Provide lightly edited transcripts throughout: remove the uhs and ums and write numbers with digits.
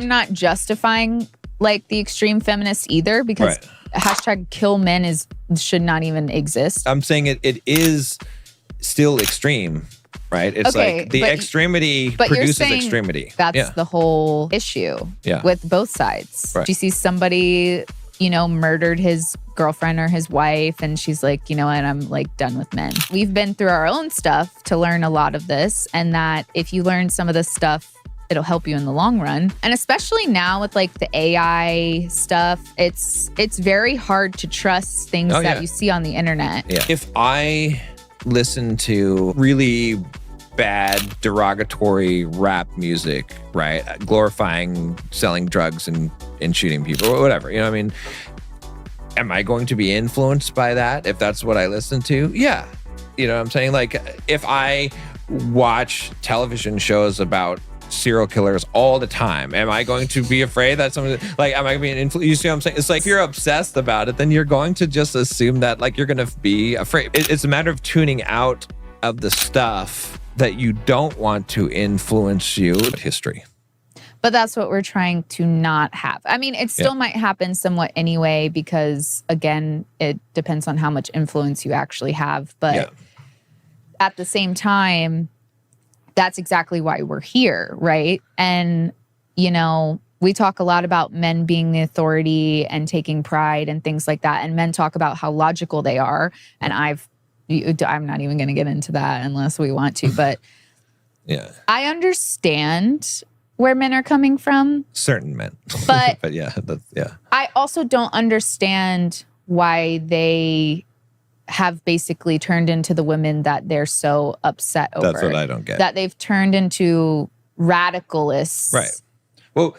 I'm not justifying like the extreme feminists either, because hashtag kill men should not even exist. I'm saying it is still extreme, right? It's like the extremity produces extremity. That's the whole issue with both sides. You see somebody, murdered his girlfriend or his wife, and she's like, you know what, I'm like done with men. We've been through our own stuff to learn a lot of this, and that if you learn some of this stuff, it'll help you in the long run. And especially now with like the AI stuff, it's very hard to trust things that you see on the internet. If I listen to really bad derogatory rap music, right, glorifying selling drugs and shooting people or whatever, am I going to be influenced by that if that's what I listen to? Yeah. You know what I'm saying? Like if I watch television shows about serial killers all the time, am I going to be afraid that someone, like, am I being influenced? You see what I'm saying? It's like if you're obsessed about it, then you're going to just assume that like you're going to be afraid. It's a matter of tuning out of the stuff that you don't want to influence you. History. But that's what we're trying to not have. I mean, it still might happen somewhat anyway, because again, it depends on how much influence you actually have. But at the same time, that's exactly why we're here, right? And, we talk a lot about men being the authority and taking pride and things like that. And men talk about how logical they are. And I'm not even going to get into that unless we want to. But I understand where men are coming from. Certain men. But, but I also don't understand why they have basically turned into the women that they're so upset over. That's what I don't get. That they've turned into radicalists. Right. Well,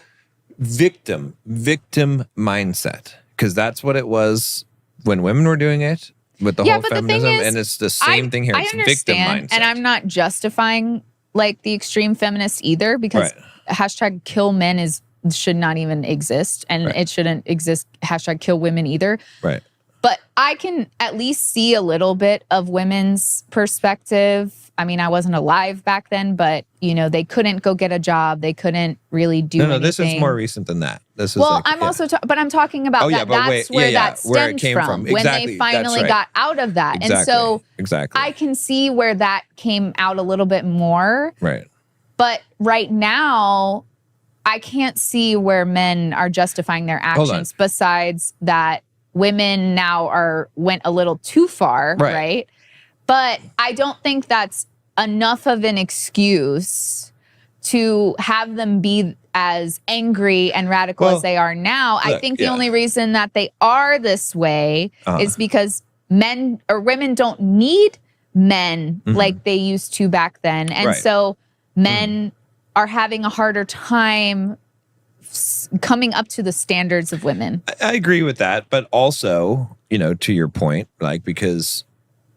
victim mindset. Because that's what it was when women were doing it with the whole feminism. And it's the same thing here. It's victim mindset. And I'm not justifying like the extreme feminists either, because hashtag kill men should not even exist. And it shouldn't exist hashtag kill women either. Right. But I can at least see a little bit of women's perspective. I mean, I wasn't alive back then, but, they couldn't go get a job. They couldn't really do anything. No, this is more recent than that. This is I'm also but I'm talking about that's where that stemmed from. Exactly. When they finally got out of that. Exactly. And so I can see where that came out a little bit more. Right. But right now, I can't see where men are justifying their actions besides that women now went a little too far, right? But I don't think that's enough of an excuse to have them be as angry and radical as they are now. I think the only reason that they are this way is because men or women don't need men like they used to back then. And so men are having a harder time coming up to the standards of women. I agree with that, but also, to your point, like, because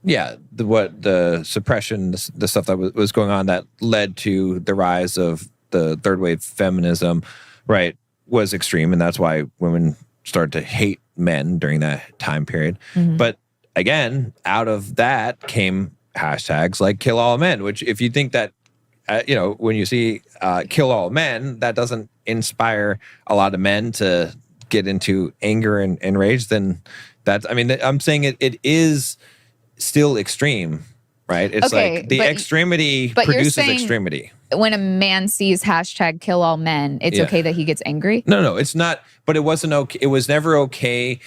the suppression, the stuff that was going on that led to the rise of the third wave feminism, right, was extreme, and that's why women started to hate men during that time period. But again, out of that came hashtags like kill all men, which if you think that when you see kill all men, that doesn't inspire a lot of men to get into anger and rage, then I'm saying it is still extreme, right? It's like the extremity produces extremity. When a man sees hashtag kill all men, it's okay that he gets angry? No, it's not. But it wasn't okay. It was never okay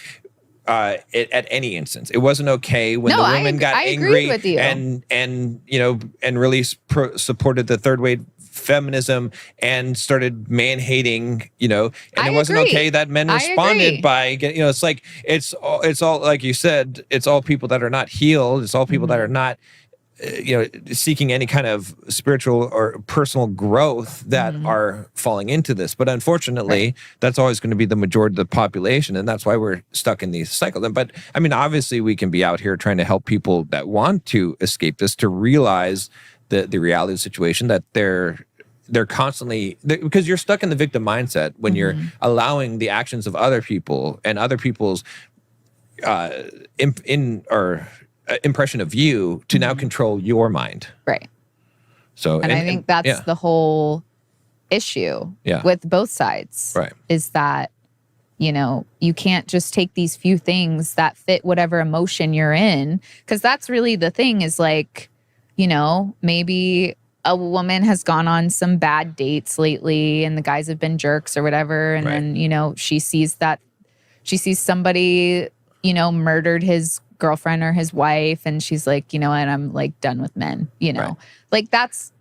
at any instance. It wasn't okay when the women got angry with you. and really supported the third wave feminism and started man-hating, and it wasn't okay that men responded by getting, it's like it's all like you said, it's all people that are not healed, it's all people that are not seeking any kind of spiritual or personal growth that are falling into this. But unfortunately, that's always going to be the majority of the population, and that's why we're stuck in these cycles. But I mean, obviously we can be out here trying to help people that want to escape this to realize the reality of the situation, that they're constantly, because you're stuck in the victim mindset when you're allowing the actions of other people and other people's impression of you to now control your mind. Right. So, and I think that's the whole issue with both sides. Right. Is that, you know, you can't just take these few things that fit whatever emotion you're in. Because that's really the thing is like, you know, maybe a woman has gone on some bad dates lately and the guys have been jerks or whatever. And then, you know, she sees somebody, you know, murdered his girlfriend or his wife. And she's like, you know what, I'm like done with men, you know, like that's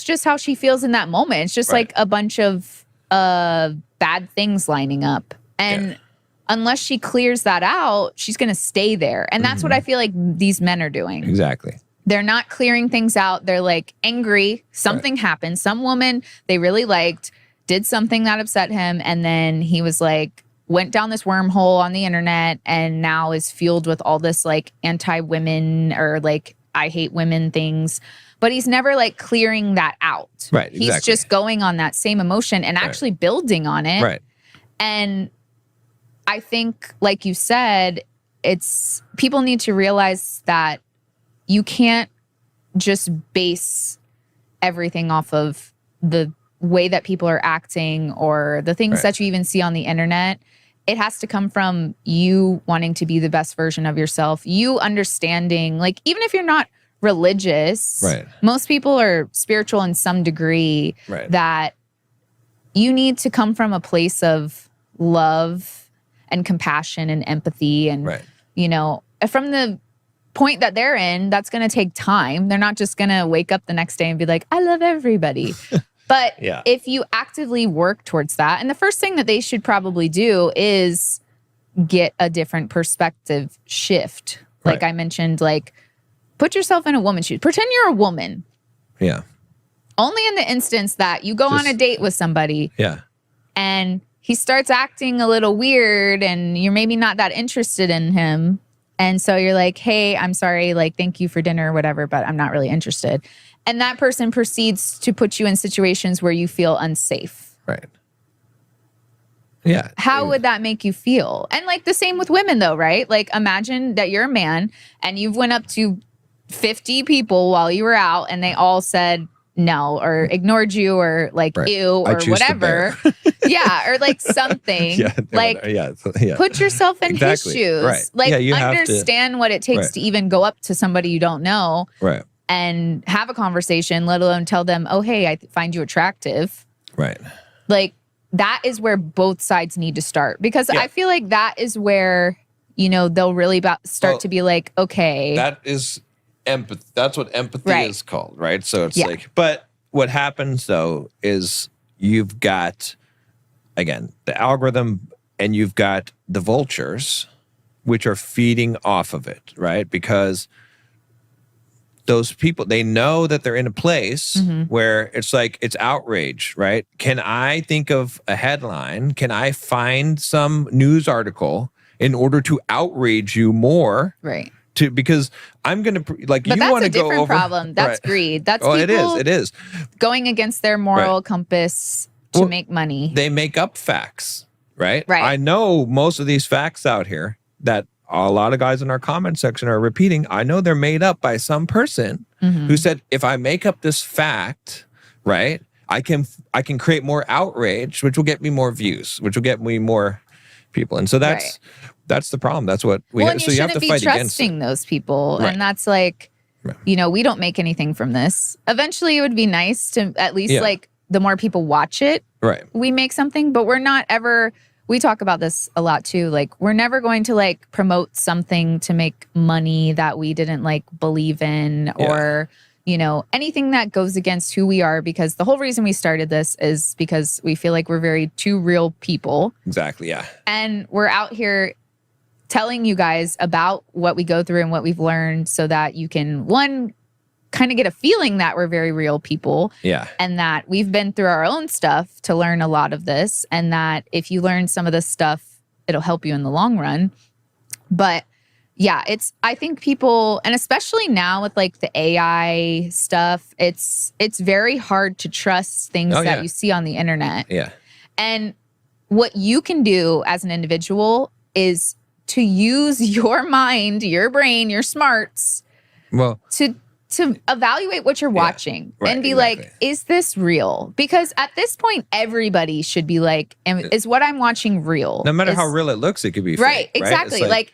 just how she feels in that moment. It's just like a bunch of bad things lining up. And unless she clears that out, she's going to stay there. And that's what I feel like these men are doing. Exactly. They're not clearing things out. They're like angry. Something happened. Some woman they really liked did something that upset him. And then he was like, went down this wormhole on the internet and now is fueled with all this like anti-women or like I hate women things. But he's never like clearing that out. Right. Exactly. He's just going on that same emotion and actually building on it. Right. And I think, like you said, it's people need to realize that you can't just base everything off of the way that people are acting or the things that you even see on the internet. It has to come from you wanting to be the best version of yourself. You understanding, like, even if you're not religious, most people are spiritual in some degree, that you need to come from a place of love and compassion and empathy. And, you know, from the point that they're in, that's going to take time. They're not just going to wake up the next day and be like, I love everybody. But if you actively work towards that, and the first thing that they should probably do is get a different perspective shift. Like I mentioned, like, put yourself in a woman's shoes. Pretend you're a woman. Yeah. Only in the instance that you go on a date with somebody. Yeah. And he starts acting a little weird and you're maybe not that interested in him. And so you're like, hey, I'm sorry, like, thank you for dinner or whatever, but I'm not really interested. And that person proceeds to put you in situations where you feel unsafe. Right. Yeah. How would that make you feel? And like the same with women though, right? Like imagine that you're a man and you've went up to 50 people while you were out and they all said no or ignored you or like ew or whatever. Yeah, or like something. Like put yourself in his shoes. Like understand what it takes to even go up to somebody you don't know and have a conversation, let alone tell them, oh, hey, I find you attractive. Right. Like that is where both sides need to start because I feel like that is where, you know, they'll really start to be like, okay. That is empathy. That's what empathy is called, right? So it's like, but what happens though is you've got, again, the algorithm and you've got the vultures, which are feeding off of it, right? Because those people, they know that they're in a place where it's like, it's outrage, right? Can I think of a headline? Can I find some news article in order to outrage you more? Right. Because I'm going to, like, but you want to go over. That's a different problem. That's greed. That's people it is. Going against their moral compass to make money. They make up facts, right? I know most of these facts out here that a lot of guys in our comment section are repeating. I know they're made up by some person who said, if I make up this fact, right, I can create more outrage, which will get me more views, which will get me more people. And so that's the problem. That's what we have. So you have to fight against it. Trusting those people. And that's like, you know, we don't make anything from this. Eventually it would be nice to at least like the more people watch it, we make something, but we're not ever, we talk about this a lot too. Like we're never going to like promote something to make money that we didn't like believe in or, you know, anything that goes against who we are, because the whole reason we started this is because we feel like we're two real people. Exactly. Yeah. And we're out here telling you guys about what we go through and what we've learned so that you can, one, kind of get a feeling that we're very real people. Yeah. And that we've been through our own stuff to learn a lot of this. And that if you learn some of this stuff, it'll help you in the long run. But yeah, I think people, and especially now with like the AI stuff, it's very hard to trust things that you see on the internet. Yeah. And what you can do as an individual is to use your mind, your brain, your smarts to to evaluate what you're watching and be like, is this real? Because at this point, everybody should be like, is what I'm watching real? No matter how real it looks, it could be fake, right. Exactly. Like,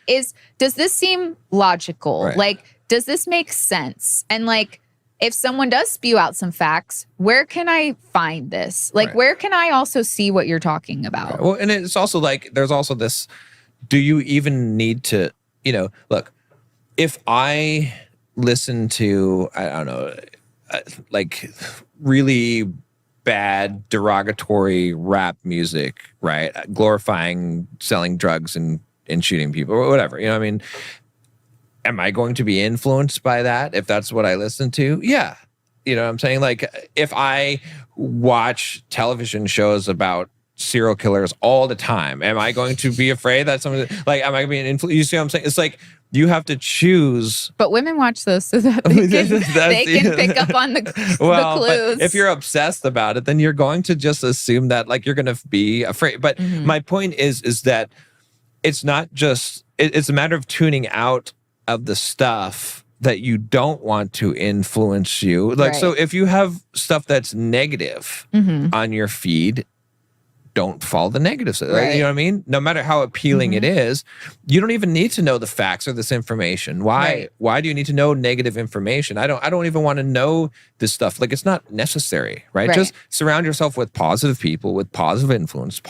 does this seem logical? Right. Like, does this make sense? And like, if someone does spew out some facts, where can I find this? Like, where can I also see what you're talking about? Right. Well, and it's also like, there's also this, do you even need to, look, if I listen to, I don't know, like really bad derogatory rap music, right? Glorifying selling drugs and shooting people or whatever, I mean, am I going to be influenced by that if that's what I listen to? Yeah. You know what I'm saying? Like, if I watch television shows about serial killers all the time, am I going to be afraid that someone, like, am I going to be an influence? You see what I'm saying? It's like, you have to choose. But women watch those so that they can pick up on the clues. If you're obsessed about it, then you're going to just assume that, like, you're going to be afraid. But my point is that it's not just, it's a matter of tuning out of the stuff that you don't want to influence you. Like, so if you have stuff that's negative on your feed, don't follow the negative stuff. You know what I mean? No matter how appealing it is, you don't even need to know the facts or this information. Why do you need to know negative information? I don't even want to know this stuff. Like, it's not necessary, right? Just surround yourself with positive people, with positive influence,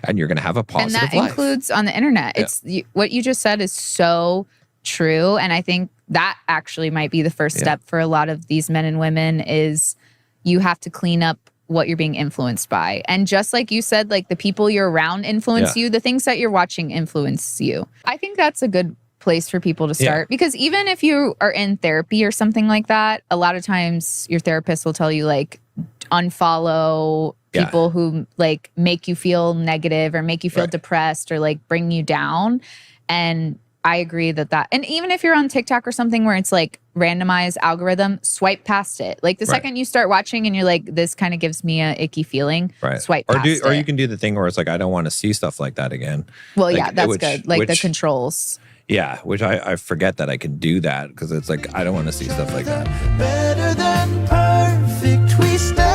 and you're going to have a positive life. And that includes on the internet. It's what you just said is so true. And I think that actually might be the first step for a lot of these men and women is you have to clean up what you're being influenced by. And just like you said, like the people you're around influence you, the things that you're watching influence you. I think that's a good place for people to start because even if you are in therapy or something like that, a lot of times your therapist will tell you like unfollow people who like make you feel negative or make you feel depressed or like bring you down. And I agree that and even if you're on TikTok or something where it's like randomized algorithm, swipe past it. Like the second you start watching and you're like, this kind of gives me a icky feeling, swipe past it. Or you can do the thing where it's like, I don't want to see stuff like that again. Well, like, that's good. Like the controls. Yeah, which I forget that I can do that because it's like, I don't want to see stuff like that. Better than perfect, we stay.